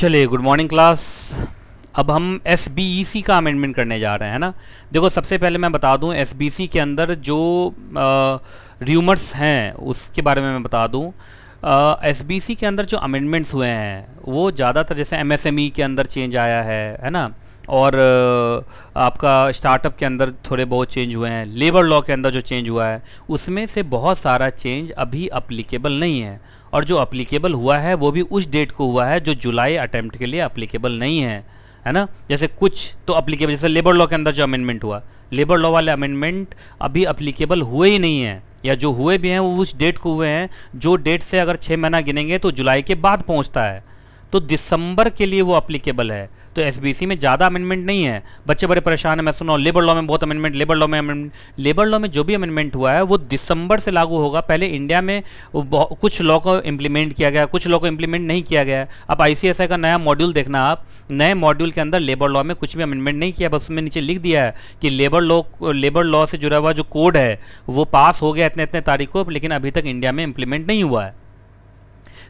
चलिए, good morning class. अब हम एसबीईसी का अमेंडमेंट करने जा रहे हैं, है ना। देखो, सबसे पहले मैं बता दूं एसबीसी के अंदर जो र्यूमर्स हैं उसके बारे में मैं बता दूं। एसबीसी के अंदर जो अमेंडमेंट्स हुए हैं वो ज़्यादातर जैसे एमएसएमई के अंदर चेंज आया है ना। और आपका स्टार्टअप के अंदर थोड़े बहुत चेंज हुए हैं। लेबर लॉ के अंदर जो चेंज हुआ है उसमें से बहुत सारा चेंज अभी अप्लीकेबल नहीं है, और जो अप्लीकेबल हुआ है वो भी उस डेट को हुआ है जो जुलाई अटेम्प्ट के लिए अप्लीकेबल नहीं है ना। जैसे कुछ तो अप्लीकेबल, जैसे लेबर लॉ के अंदर जो अमेंडमेंट हुआ, लेबर लॉ वाले अमेंडमेंट अभी अप्लीकेबल हुए ही नहीं हैं, या जो हुए भी हैं वो उस डेट को हुए हैं जो डेट से अगर 6 महीना गिनेंगे तो जुलाई के बाद पहुंचता है, तो दिसंबर के लिए वो अप्लीकेबल है। तो एसबीसी में ज़्यादा अमेंडमेंट नहीं है। बच्चे बड़े परेशान है, मैं सुना लेबर लॉ में बहुत अमेंडमेंट, लेबर लॉ में अमेंडमेंट। लेबर लॉ में जो भी अमेंडमेंट हुआ है वो दिसंबर से लागू होगा। पहले इंडिया में कुछ लॉ को इम्प्लीमेंट किया गया, कुछ लॉ को इम्प्लीमेंट नहीं किया गया। अब आईसीएसआई का नया मॉड्यूल देखना, आप नए मॉड्यूल के अंदर लेबर लॉ में कुछ भी अमेंडमेंट नहीं किया, बस उसमें नीचे लिख दिया है कि लेबर लॉ से जुड़ा हुआ जो कोड है वो पास हो गया इतने इतने तारीख को, लेकिन अभी तक इंडिया में इम्प्लीमेंट नहीं हुआ है।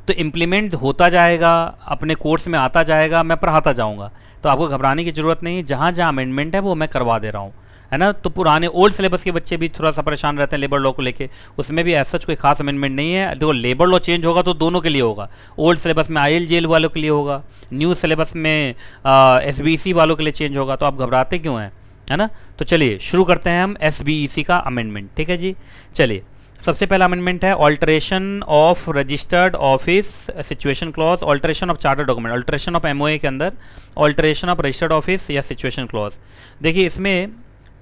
तो इम्प्लीमेंट होता जाएगा, अपने कोर्स में आता जाएगा, मैं पढ़ाता जाऊंगा, तो आपको घबराने की ज़रूरत नहीं है। जहाँ जहाँ अमेंडमेंट है वो मैं करवा दे रहा हूँ, है ना। तो पुराने ओल्ड सिलेबस के बच्चे भी थोड़ा सा परेशान रहते हैं लेबर लॉ को लेके, उसमें भी ऐसा कोई खास अमेंडमेंट नहीं है। देखो, लेबर लॉ चेंज होगा तो दोनों के लिए होगा। ओल्ड सिलेबस में आईएलजीएल वालों के लिए होगा, न्यू सिलेबस में एसबीईसी वालों के लिए चेंज होगा, तो आप घबराते क्यों हैं, है ना। तो चलिए शुरू करते हैं हम एसबीईसी का अमेंडमेंट, ठीक है जी। चलिए, सबसे पहला अमेंडमेंट है alteration of registered office situation clause, alteration of charter document, alteration of MOA के अंदर ऑल्टरेशन ऑफ रजिस्टर्ड ऑफिस या सिचुएशन क्लॉज। देखिए, इसमें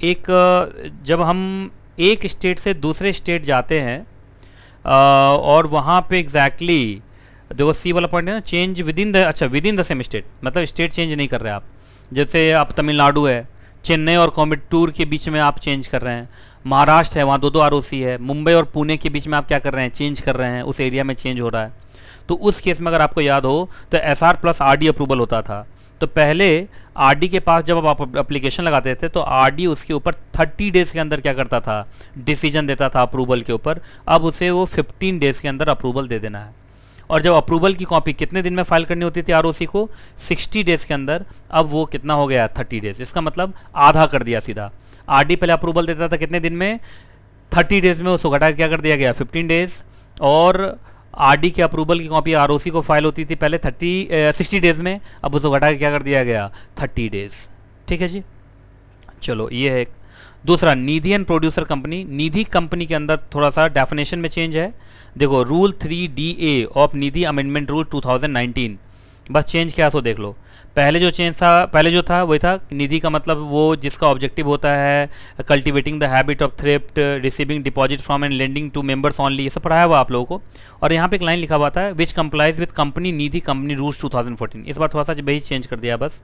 एक जब हम एक स्टेट से दूसरे स्टेट जाते हैं और वहाँ पे एग्जैक्टली देखो सी वाला पॉइंट है ना, change with in the same state, मतलब स्टेट चेंज नहीं कर रहे आप। जैसे आप तमिलनाडु है, चेन्नई और कोयम्बटूर के बीच में आप चेंज कर रहे हैं। महाराष्ट्र है, वहाँ दो आरओसी है। मुंबई और पुणे के बीच में आप क्या कर रहे हैं, चेंज कर रहे हैं, उस एरिया में चेंज हो रहा है। तो उस केस में अगर आपको याद हो तो एसआर प्लस आरडी अप्रूवल होता था। तो पहले आरडी के पास जब आप एप्लीकेशन लगाते थे तो आरडी उसके ऊपर 30 डेज़ के अंदर क्या करता था, डिसीजन देता था अप्रूवल के ऊपर। अब उसे वो 15 डेज़ के अंदर अप्रूवल दे देना है। और जब अप्रूवल की कॉपी कितने दिन में फाइल करनी होती थी आरओसी को, 60 डेज़ के अंदर, अब वो कितना हो गया, 30 डेज़। इसका मतलब आधा कर दिया सीधा। आरडी पहले अप्रूवल देता था कितने दिन में, 30 डेज़ में, उसको घटा क्या कर दिया गया 15 डेज़। और आरडी के अप्रूवल की कॉपी आरओसी को फाइल होती थी पहले 60 डेज़ में, अब उसको घटा के क्या कर दिया गया 30 डेज़, ठीक है जी। चलो, ये है एक। दूसरा, Nidhi and producer company. Nidhi company के अंदर थोड़ा सा डेफिनेशन में चेंज है। देखो, rule 3DA of Nidhi amendment rule 2019, बस चेंज क्या सो देख लो। पहले जो चेंज था, पहले जो था वही था, निधि का मतलब वो जिसका ऑब्जेक्टिव होता है cultivating the habit of thrift, receiving deposit from and lending to members only, ये सब पढ़ाया हुआ आप लोगों को। और यहाँ पे एक लाइन लिखा हुआ था, which complies with company Nidhi company rules 2014। इस बार थोड़ा सा वही चेंज कर दिया बस।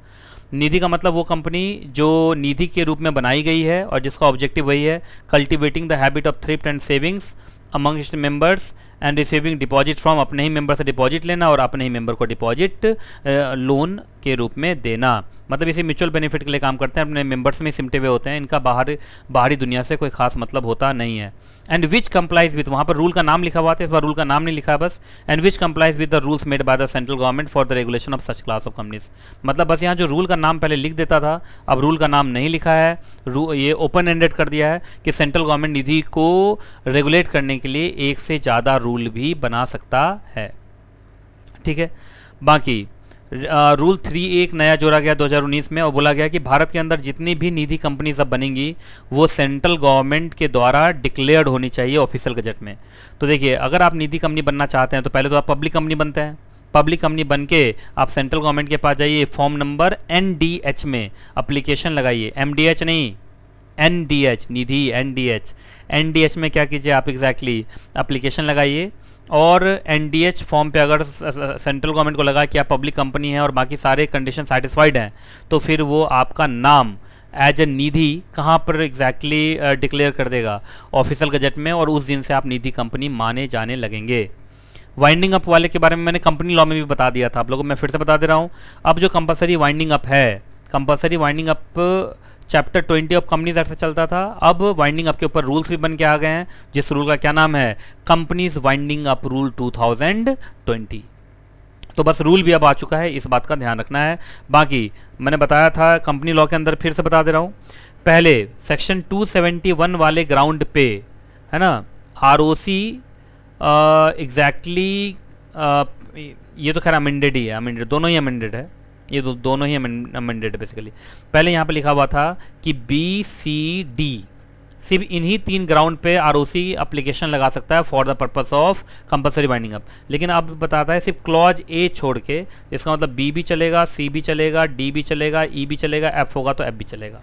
निधि का मतलब वो कंपनी जो निधि के रूप में बनाई गई है और जिसका ऑब्जेक्टिव वही है cultivating the habit of thrift and savings amongst members and receiving deposit from, अपने ही मेंबर से डिपॉजिट लेना और अपने ही मेंबर को डिपॉजिट लोन के रूप में देना। मतलब इसे म्यूचुअल बेनिफिट के लिए काम करते हैं, अपने मेंबर्स में सिमटे हुए होते हैं, इनका बाहरी दुनिया से कोई खास मतलब होता नहीं है। एंड विच कंप्लाइज विथ, वहाँ पर रूल का नाम लिखा हुआ था, इस बार रूल का नाम नहीं लिखा है बस। And which complies with the rules made by the central government for the regulation of such class of companies. मतलब बस यहाँ जो रूल का नाम पहले लिख देता था, अब रूल का नाम नहीं लिखा है, ये ओपन एंडेड कर दिया है कि सेंट्रल गवर्नमेंट निधि को रेगुलेट करने के लिए एक से ज़्यादा रूल भी बना सकता है, ठीक है। बाकी रूल 3 एक नया जोड़ा गया 2019 में, और बोला गया कि भारत के अंदर जितनी भी निधि कंपनीज अब बनेंगी वो सेंट्रल गवर्नमेंट के द्वारा डिक्लेयर्ड होनी चाहिए ऑफिशियल गजट में। तो देखिए, अगर आप निधि कंपनी बनना चाहते हैं तो पहले तो आप पब्लिक कंपनी बनते हैं। पब्लिक कंपनी बन के आप सेंट्रल गवर्नमेंट के पास जाइए, फॉर्म नंबर NDH में अप्लीकेशन लगाइए, MDH नहीं, NDH, निधि NDH में क्या कीजिए आप एग्जैक्टली एप्लीकेशन लगाइए। और NDH फॉर्म पे अगर सेंट्रल गवर्नमेंट को लगा कि आप पब्लिक कंपनी है और बाकी सारे कंडीशन सेटिस्फाइड हैं, तो फिर वो आपका नाम एज ए निधि कहाँ पर एग्जैक्टली डिक्लेयर कर देगा, ऑफिशियल गजट में, और उस दिन से आप निधि कंपनी माने जाने लगेंगे। वाइंडिंग अप वाले के बारे में मैंने कंपनी लॉ में भी बता दिया था आप लोगों को, मैं फिर से बता दे रहा हूँ। अब जो कंपलसरी वाइंडिंग अप है, compulsory winding up chapter 20 of companies act से चलता था, अब वाइंडिंग अप के ऊपर रूल्स भी बन के आ गए हैं, जिस रूल का क्या नाम है, कंपनीज वाइंडिंग अप रूल 2020। तो बस रूल भी अब आ चुका है, इस बात का ध्यान रखना है। बाकी मैंने बताया था कंपनी लॉ के अंदर, फिर से बता दे रहा हूँ। पहले सेक्शन 271 वाले ग्राउंड पे, है ना, आरओसी एग्जैक्टली, ये तो खैर अमेंडेड ही है, अमेंडेड, दोनों ही अमेंडेड है, ये दोनों ही अमेंडेड है बेसिकली। पहले यहाँ पे लिखा हुआ था कि बी सी डी सिर्फ इन्हीं 3 ग्राउंड पे आरओसी एप्लीकेशन लगा सकता है for the purpose of compulsory winding up. लेकिन अब बताता है सिर्फ क्लॉज ए छोड़ के, इसका मतलब बी भी चलेगा, सी भी चलेगा, डी भी चलेगा, ई भी चलेगा, एफ होगा तो एफ भी चलेगा।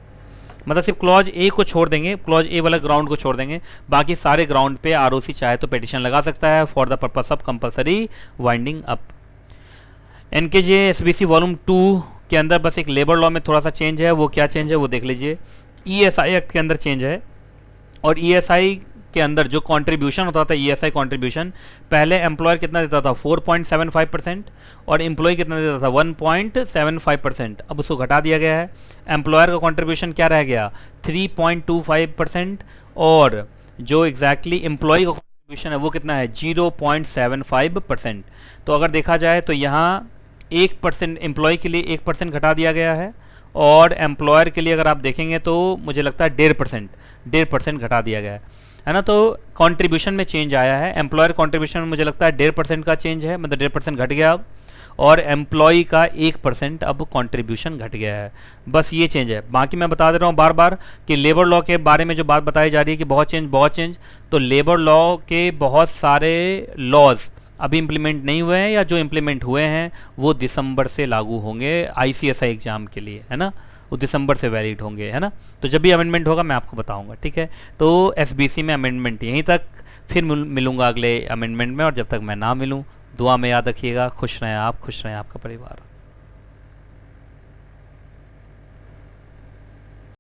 मतलब सिर्फ क्लॉज ए को छोड़ देंगे, क्लॉज ए वाला ग्राउंड को छोड़ देंगे, बाकी सारे ग्राउंड पे आरओसी चाहे तो पिटीशन लगा सकता है for the purpose of compulsory winding up. NKJ SBC volume 2 के अंदर बस एक लेबर लॉ में थोड़ा सा चेंज है, वो क्या चेंज है वो देख लीजिए। ईएसआई एक्ट के अंदर चेंज है, और ईएसआई के अंदर जो कंट्रीब्यूशन होता था, ईएसआई कंट्रीब्यूशन, पहले एम्प्लॉयर कितना देता था 4.75% और एम्प्लॉय कितना देता था 1.75%। अब उसको घटा दिया गया है। एम्प्लॉयर का कंट्रीब्यूशन क्या रह गया 3.25%, और जो एग्जैक्टली एम्प्लॉय का कंट्रीब्यूशन है वो कितना है 0.75%। तो अगर देखा जाए तो यहाँ 1% एम्प्लॉय के लिए 1% घटा दिया गया है, और एम्प्लॉयर के लिए अगर आप देखेंगे तो मुझे लगता है 1.5% घटा दिया गया है ना। तो कंट्रीब्यूशन में चेंज आया है। एम्प्लॉयर कंट्रीब्यूशन में मुझे लगता है 1.5% का चेंज है, मतलब 1.5% घट गया अब, और एम्प्लॉय का 1% अब कंट्रीब्यूशन घट गया है। बस ये चेंज है। बाकी मैं बता दे रहा हूँ बार बार कि लेबर लॉ के बारे में जो बात बताई जा रही है कि बहुत चेंज, तो लेबर लॉ के बहुत सारे लॉज अभी इम्प्लीमेंट नहीं हुए हैं, या जो इम्प्लीमेंट हुए हैं वो दिसंबर से लागू होंगे आईसीएसआई एग्जाम के लिए, है ना, वो दिसंबर से वैलिड होंगे, है ना। तो जब भी अमेंडमेंट होगा मैं आपको बताऊंगा, ठीक है। तो एसबीसी में अमेंडमेंट यहीं तक, फिर मिलूंगा अगले अमेंडमेंट में, और जब तक मैं ना मिलूं दुआ में याद रखिएगा। खुश रहें आप, खुश रहें आपका परिवार।